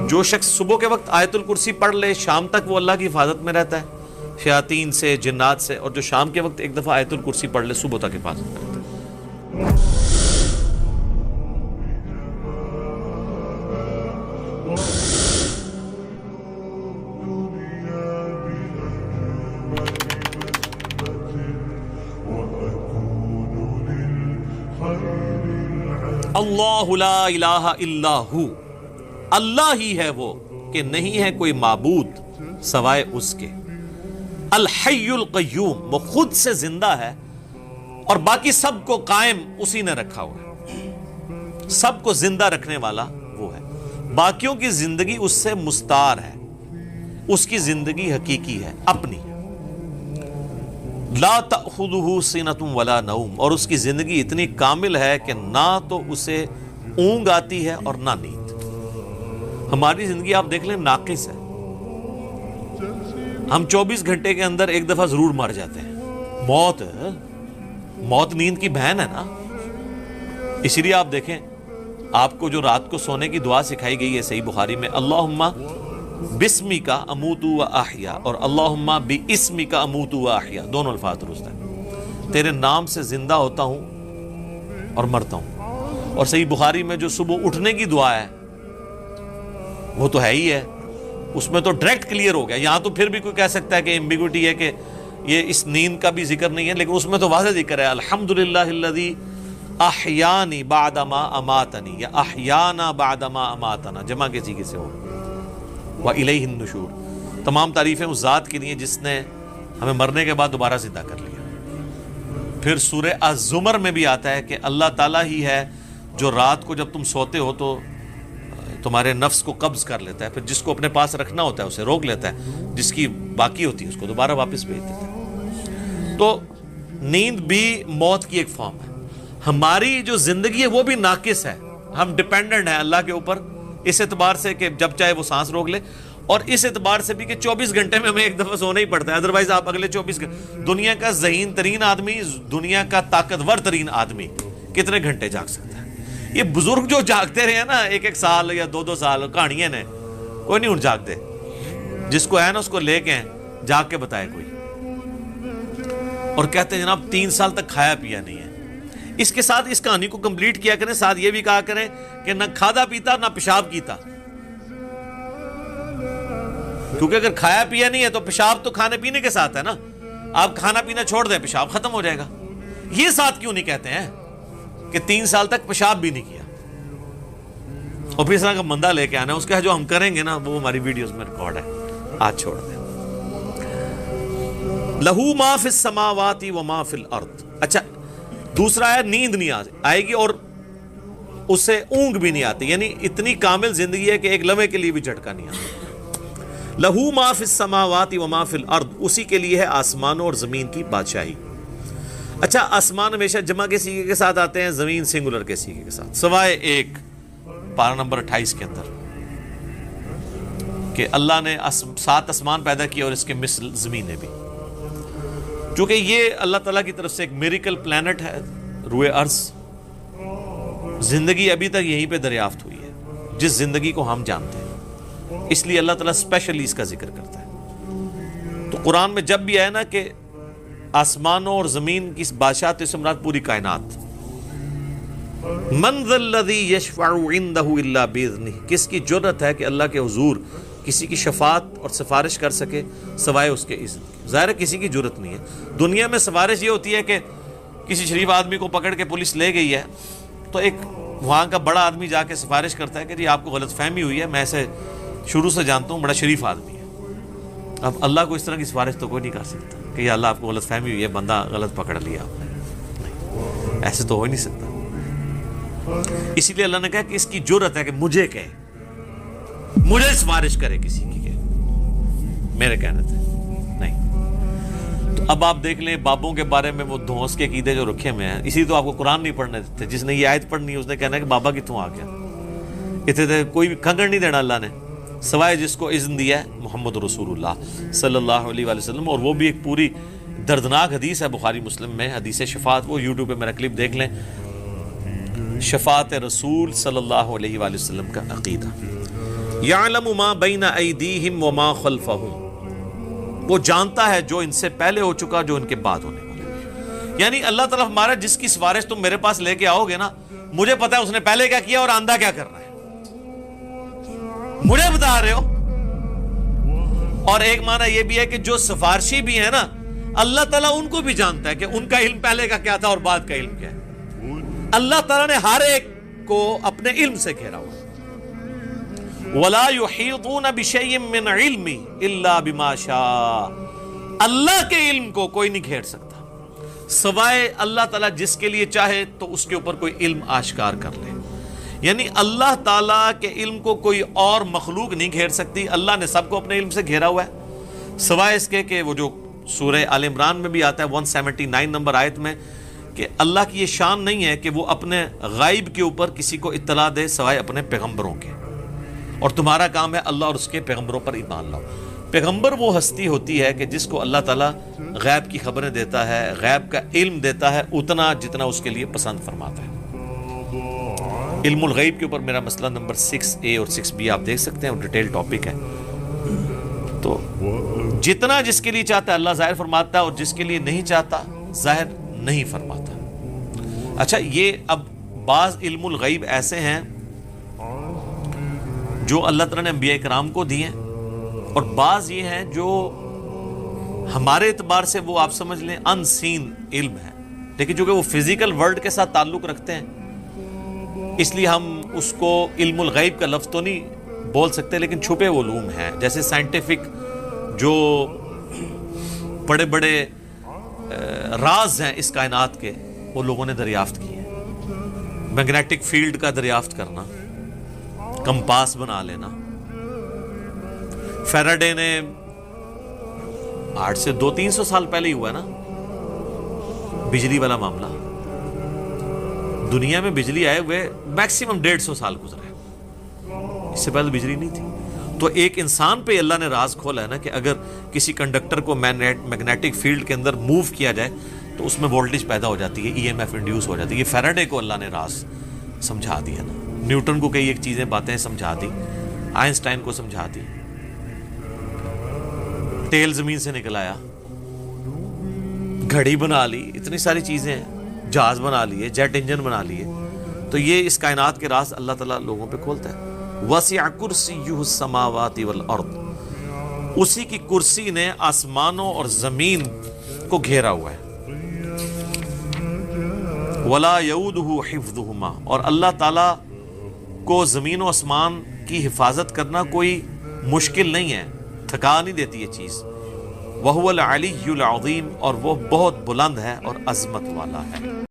جو شخص صبح کے وقت آیت الکرسی پڑھ لے شام تک وہ اللہ کی حفاظت میں رہتا ہے شیاطین سے، جنات سے، اور جو شام کے وقت ایک دفعہ آیت الکرسی پڑھ لے صبح تک حفاظت میں رہتا ہے۔ اللہ لا الہ الا ہو، اللہ ہی ہے وہ کہ نہیں ہے کوئی معبود سوائے اس کے۔ الحی القیوم، وہ خود سے زندہ ہے اور باقی سب کو قائم اسی نے رکھا ہوا ہے، سب کو زندہ رکھنے والا وہ ہے، باقیوں کی زندگی اس سے مستعار ہے، اس کی زندگی حقیقی ہے اپنی۔ لا تأخذہ سنۃ ولا نوم، اور اس کی زندگی اتنی کامل ہے کہ نہ تو اسے اونگ آتی ہے اور نہ نیند۔ ہماری زندگی آپ دیکھ لیں ناقص ہے، ہم 24 گھنٹے کے اندر ایک دفعہ ضرور مر جاتے ہیں۔ موت نیند کی بہن ہے نا، اسی لیے آپ دیکھیں آپ کو جو رات کو سونے کی دعا سکھائی گئی ہے صحیح بخاری میں، اللہم بسمک اموت و احیا، اور اللہم باسمک اموت و احیا، دونوں الفاظ درست ہیں، تیرے نام سے زندہ ہوتا ہوں اور مرتا ہوں۔ اور صحیح بخاری میں جو صبح اٹھنے کی دعا ہے وہ تو ہے ہی ہے، اس میں تو ڈائریکٹ کلیئر ہو گیا۔ یہاں تو پھر بھی کوئی کہہ سکتا ہے کہ ایمبیگوٹی ہے کہ یہ اس نیند کا بھی ذکر نہیں ہے، لیکن اس میں تو واضح ذکر ہے، الحمدللہ الذی احیانی بعد ما اماتنی، یا احیانا بعد ما اماتنا، جمع کے سیغے سے ہو، وَإِلَيْهِ النُّشُورُ، تمام تعریفیں اس ذات کے لیے جس نے ہمیں مرنے کے بعد دوبارہ زندہ کر لیا۔ پھر سورہ الزمر میں بھی آتا ہے کہ اللہ تعالیٰ ہی ہے جو رات کو جب تم سوتے ہو تو تمہارے نفس کو قبض کر لیتا ہے، پھر جس کو اپنے پاس رکھنا ہوتا ہے اسے روک لیتا ہے، جس کی باقی ہوتی ہے اس کو دوبارہ واپس بھیج دیتا ہے۔ تو نیند بھی موت کی ایک فارم ہے۔ ہماری جو زندگی ہے وہ بھی ناقص ہے، ہم ڈیپینڈنٹ ہیں اللہ کے اوپر، اس اعتبار سے کہ جب چاہے وہ سانس روک لے، اور اس اعتبار سے بھی کہ 24 گھنٹے میں ہمیں ایک دفعہ سونا ہی پڑتا ہے، ادروائز آپ اگلے 24 گھنٹے، دنیا کا ذہین ترین آدمی، دنیا کا طاقتور ترین آدمی کتنے گھنٹے جاگ سکتا ہے؟ یہ بزرگ جو جاگتے رہے ہیں نا ایک سال یا دو سال، کہانیاں نے کوئی نہیں اٹھ جاگتے، جس کو ہے نا اس کو لے کے جاگ کے بتائے کوئی، اور کہتے ہیں جناب 3 سال تک کھایا پیا نہیں ہے۔ اس کے ساتھ اس کہانی کو کمپلیٹ کیا کریں، ساتھ یہ بھی کہا کریں کہ نہ کھادا پیتا نہ پیشاب کیتا، کیونکہ اگر کھایا پیا نہیں ہے تو پیشاب تو کھانے پینے کے ساتھ ہے نا، آپ کھانا پینا چھوڑ دیں پیشاب ختم ہو جائے گا۔ یہ ساتھ کیوں نہیں کہتے ہیں کہ 3 سال تک پیشاب بھی نہیں کیا، اور پھر اس طرح کا بندہ لے کے آنا ہے، اس کا جو ہم کریں گے نا وہ ہماری ویڈیوز میں ریکارڈ ہے، آج چھوڑ دیں۔ لہو ما فی السماوات و ما فی الارض۔ اچھا دوسرا ہے نیند نہیں آئے گی اور اس سے اونگ بھی نہیں آتی، یعنی اتنی کامل زندگی ہے کہ ایک لمحے کے لیے بھی جھٹکا نہیں آتا۔ لہو ما فی السماوات و ما فی الارض، اسی کے لیے ہے آسمانوں اور زمین کی بادشاہی۔ اچھا آسمان ہمیشہ جمع کے سیغے کے ساتھ آتے ہیں، زمین سنگولر کے سیغے کے ساتھ، سوائے ایک پارہ نمبر 28 کے اندر کہ اللہ نے 7 آسمان پیدا کیا اور اس کے مثل زمینیں بھی، چونکہ یہ اللہ تعالیٰ کی طرف سے ایک میریکل پلانٹ ہے روئے ارض، زندگی ابھی تک یہیں پہ دریافت ہوئی ہے جس زندگی کو ہم جانتے ہیں، اس لیے اللہ تعالیٰ اسپیشلی اس کا ذکر کرتا ہے۔ تو قرآن میں جب بھی آئے نا کہ آسمانوں اور زمین کی بادشاہت سے مراد پوری کائنات، من ذا الذی یشفع عندہ الا باذنہ، کس کی جرأت ہے کہ اللہ کے حضور کسی کی شفاعت اور سفارش کر سکے سوائے اس کے اذن کے؟ ظاہر ہے کسی کی جرأت نہیں ہے۔ دنیا میں سفارش یہ ہوتی ہے کہ کسی شریف آدمی کو پکڑ کے پولیس لے گئی ہے تو ایک وہاں کا بڑا آدمی جا کے سفارش کرتا ہے کہ جی آپ کو غلط فہمی ہوئی ہے، میں اسے شروع سے جانتا ہوں، بڑا شریف آدمی ہے۔ اب اللہ کو اس طرح کی سفارش تو کوئی نہیں کر سکتا کہ یا اللہ آپ کو غلط فہمی ہوئی ہے، بندہ غلط پکڑ لیا آپ نے، نہیں، ایسے تو ہو ہی نہیں سکتا۔ اسی لیے اللہ نے کہا کہ اس کی جرأت ہے کہ مجھے کہے، مجھے سفارش کرے کسی کی، کہ میرے کہنے تھے نہیں۔ تو اب آپ دیکھ لیں بابوں کے بارے میں وہ دھونس کے عقیدے جو رکھے ہوئے ہیں، اسی تو آپ کو قرآن نہیں پڑھنے دیتے، جس نے یہ آیت پڑھنی ہے اس نے کہنا ہے کہ بابا کتوں آ گیا، اتنے کوئی بھی کھنگڑ نہیں دینا اللہ نے، سوائے جس کو اذن دیا ہے محمد رسول اللہ صلی اللہ علیہ وآلہ وسلم، اور وہ بھی ایک پوری دردناک حدیث ہے بخاری مسلم میں، حدیث شفاعت، وہ یوٹیوب پہ میرا کلپ دیکھ لیں، شفاعت رسول صلی اللہ علیہ وآلہ وسلم کا عقیدہ۔ یعلم ما بین ایدیہم وما خلفہم، وہ جانتا ہے جو ان سے پہلے ہو چکا، جو ان کے بعد ہونے والا۔ یعنی اللہ تعالیٰ ہمارا جس کی سفارش تم میرے پاس لے کے آؤ گے نا، مجھے پتا ہے اس نے پہلے کیا کیا اور آندہ کیا کرنا ہے، مجھے بتا رہے ہو۔ اور ایک معنی یہ بھی ہے کہ جو سفارشی بھی ہے نا، اللہ تعالیٰ ان کو بھی جانتا ہے کہ ان کا علم پہلے کا کیا تھا اور بعد کا علم کیا ہے۔ اللہ تعالیٰ نے ہر ایک کو اپنے علم سے گھیرا ہوا ہے۔ وَلَا يُحِيطُونَ بِشَيْءٍ مِّنْ عِلْمِهِ إِلَّا بِمَا شَاءَ، اللہ کے علم کو کوئی نہیں گھیر سکتا سوائے اللہ تعالیٰ جس کے لیے چاہے تو اس کے اوپر کوئی علم آشکار کر لے۔ یعنی اللہ تعالیٰ کے علم کو کوئی اور مخلوق نہیں گھیر سکتی، اللہ نے سب کو اپنے علم سے گھیرا ہوا ہے، سوائے اس کے کہ وہ جو سورہ آل عمران میں بھی آتا ہے 179 نمبر آیت میں، کہ اللہ کی یہ شان نہیں ہے کہ وہ اپنے غائب کے اوپر کسی کو اطلاع دے سوائے اپنے پیغمبروں کے، اور تمہارا کام ہے اللہ اور اس کے پیغمبروں پر ایمان لاؤ۔ پیغمبر وہ ہستی ہوتی ہے کہ جس کو اللہ تعالیٰ غیب کی خبریں دیتا ہے، غیب کا علم دیتا ہے اتنا جتنا اس کے لیے پسند فرماتا ہے۔ علم الغیب کے اوپر میرا مسئلہ نمبر 6A اور 6B آپ دیکھ سکتے ہیں، اور ڈیٹیل ٹاپک ہے۔ تو جتنا جس کے لیے چاہتا ہے اللہ ظاہر فرماتا ہے، اور جس کے لیے نہیں چاہتا ظاہر نہیں فرماتا۔ اچھا، یہ اب بعض علم الغیب ایسے ہیں جو اللہ تعالیٰ نے انبیاء کرام کو دیے ہیں، اور بعض یہ ہیں جو ہمارے اعتبار سے وہ آپ سمجھ لیں ان سین علم ہے، لیکن جو کہ وہ فزیکل ورلڈ کے ساتھ تعلق رکھتے ہیں، اس لیے ہم اس کو علم الغیب کا لفظ تو نہیں بول سکتے، لیکن چھپے علوم ہیں۔ جیسے سائنٹیفک جو بڑے بڑے راز ہیں اس کائنات کے، وہ لوگوں نے دریافت کیے ہیں۔ میگنیٹک فیلڈ کا دریافت کرنا، کمپاس بنا لینا۔ فیراڈے نے آج سے 200-300 سال پہلے ہی ہوا ہے نا بجلی والا معاملہ، دنیا میں بجلی آئے ہوئے میکسیمم 150 سال گزرے، اس سے پہلے بجلی نہیں تھی۔ تو ایک انسان پہ اللہ نے راز کھولا ہے نا کہ اگر کسی کنڈکٹر کو میگنیٹک فیلڈ کے اندر موو کیا جائے تو اس میں وولٹیج پیدا ہو جاتی ہے، EMF انڈیوس ہو جاتی ہے۔ یہ فیراڈے کو اللہ نے راز سمجھا دیا نا، نیوٹن کو کئی ایک چیزیں باتیں سمجھا دی، آئنسٹائن کو سمجھا دی، تیل زمین سے نکل آیا، گھڑی بنا لی، اتنی ساری چیزیں ہیں، جہاز بنا لیے، جیٹ انجن بنا لیے۔ تو یہ اس کائنات کے راز اللہ تعالیٰ لوگوں پہ کھولتا ہے۔ وسع کرسیہ السماوات والارض، اسی کی کرسی نے آسمانوں اور زمین کو گھیرا ہوا ہے۔ ولا یؤودہ حفظہما، اور اللہ تعالیٰ کو زمین و آسمان کی حفاظت کرنا کوئی مشکل نہیں ہے، تھکا نہیں دیتی یہ چیز۔ وہو العلی العظیم، اور وہ بہت بلند ہے اور عظمت والا ہے۔